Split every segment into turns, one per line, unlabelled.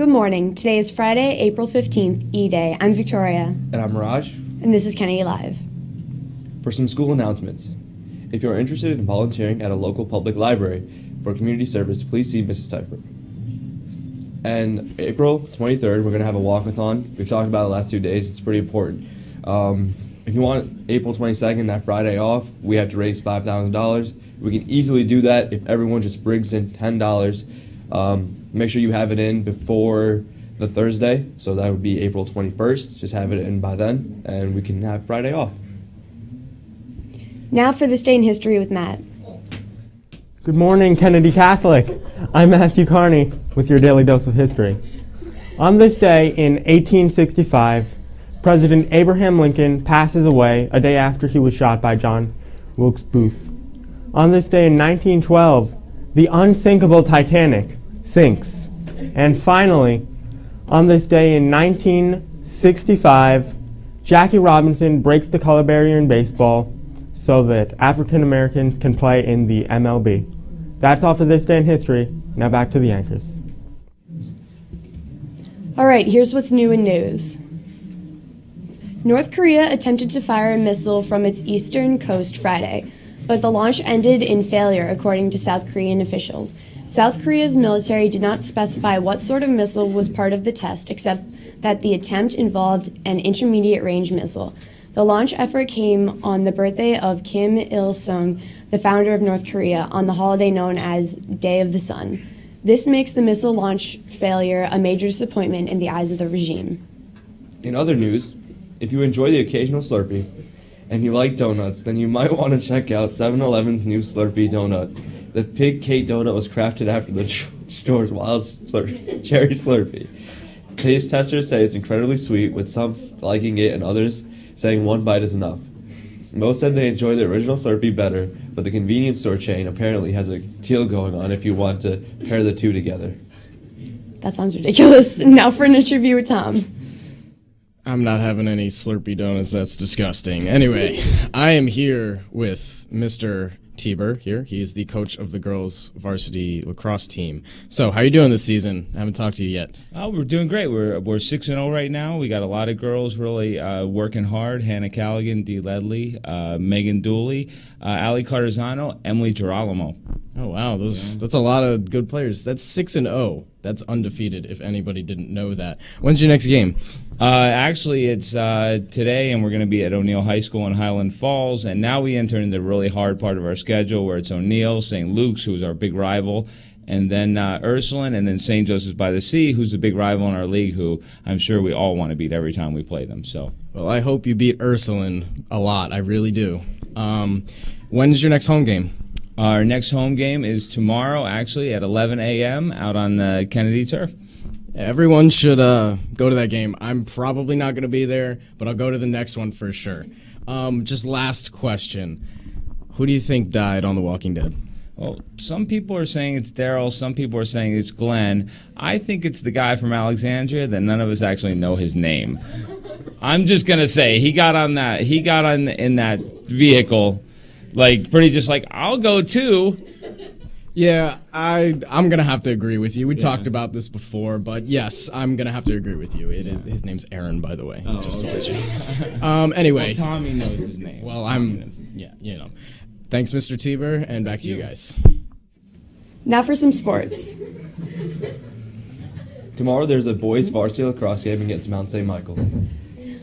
Good morning. Today is Friday, April 15th, E-Day. I'm Victoria.
And I'm Mirage.
And this is Kennedy Live.
For some school announcements. If you are interested in volunteering at a local public library for community service, please see Mrs. Teifer. And April 23rd, we're going to have a walkathon. We've talked about it the last 2 days. It's pretty important. If you want April 22nd, that Friday off, we have to raise $5,000. We can easily do that if everyone just brings in $10. Make sure you have it in before the Thursday, so that would be April 21st. Just have it in by then, and we can have Friday off.
Now for this day in history with Matt.
Good morning, Kennedy Catholic. I'm Matthew Carney with your daily dose of history. On this day in 1865, President Abraham Lincoln passes away a day after he was shot by John Wilkes Booth. On this day in 1912, the unsinkable Titanic sinks. And finally, on this day in 1965, Jackie Robinson breaks the color barrier in baseball so that African Americans can play in the MLB. That's all for this day in history. Now back to the anchors.
All right, here's what's new in news. North Korea attempted to fire a missile from its eastern coast Friday, but the launch ended in failure, according to South Korean officials. South Korea's military did not specify what sort of missile was part of the test, except that the attempt involved an intermediate-range missile. The launch effort came on the birthday of Kim Il-sung, the founder of North Korea, on the holiday known as Day of the Sun. This makes the missile launch failure a major disappointment in the eyes of the regime.
In other news, if you enjoy the occasional Slurpee and you like donuts, then you might want to check out 7-Eleven's new Slurpee donut. The Pig Kate donut was crafted after the store's wild cherry Slurpee. Taste testers say it's incredibly sweet, with some liking it and others saying one bite is enough. Most said they enjoy the original Slurpee better, but the convenience store chain apparently has a deal going on if you want to pair the two together.
That sounds ridiculous. Now for an interview with Tom.
I'm not having any Slurpee donuts. That's disgusting. Anyway, I am here with Mr. Tieber here. He is the coach of the girls' varsity lacrosse team. So, how are you doing this season? I haven't talked to you yet.
We're doing great. We're 6-0 right now. We got a lot of girls really working hard. Hannah Callaghan, Dee Ledley, Megan Dooley, Ali Cardizano, Emily Girolamo.
Oh wow, that's a lot of good players. That's 6-0. That's undefeated. If anybody didn't know that. When's your next game?
Actually, it's today, and we're going to be at O'Neill High School in Highland Falls. And now we enter into the really hard part of our schedule, where it's O'Neill, St. Luke's, who's our big rival, and then Ursuline, and then St. Joseph's by the Sea, who's the big rival in our league, who I'm sure we all want to beat every time we play them. So,
well, I hope you beat Ursuline a lot. I really do. When's your next home game?
Our next home game is tomorrow, actually, at 11 a.m. out on the Kennedy turf.
Everyone should go to that game. I'm probably not going to be there, but I'll go to the next one for sure. Just last question. Who do you think died on The Walking Dead?
Well, some people are saying it's Daryl. Some people are saying it's Glenn. I think it's the guy from Alexandria that none of us actually know his name. I'm just going to say he got on in that vehicle, like pretty just like, I'll go too.
Yeah, I'm going to have to agree with you. We talked about this before, but yes, I'm going to have to agree with you. His name's Aaron, by the way, just to let you know. Anyway.
Well, Tommy knows his name.
Well, Thanks, Mr. Tieber, and back to you guys.
Now for some sports.
Tomorrow there's a boys varsity lacrosse game against Mount St. Michael.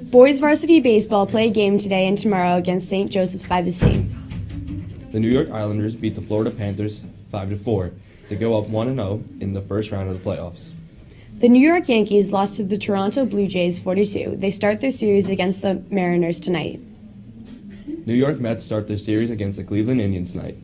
Boys varsity baseball play a game today and tomorrow against St. Joseph's by the Sea.
The New York Islanders beat the Florida Panthers 5-4 to go up 1-0 in the first round of the playoffs.
The New York Yankees lost to the Toronto Blue Jays 4-2. They start their series against the Mariners tonight.
New York Mets start their series against the Cleveland Indians tonight.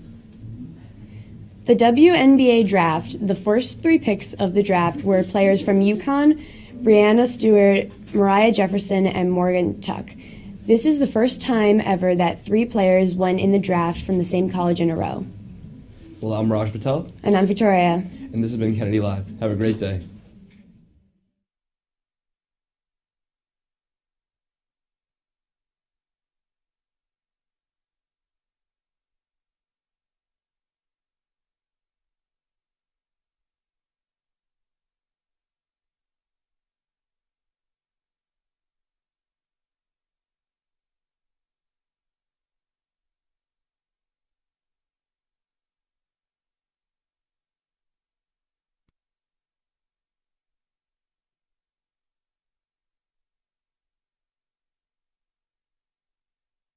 The WNBA draft, the first 3 picks of the draft were players from UConn, Brianna Stewart, Mariah Jefferson, and Morgan Tuck. This is the first time ever that 3 players went in the draft from the same college in a row.
Well, I'm Raj Patel.
And I'm Victoria.
And this has been Kennedy Live. Have a great day.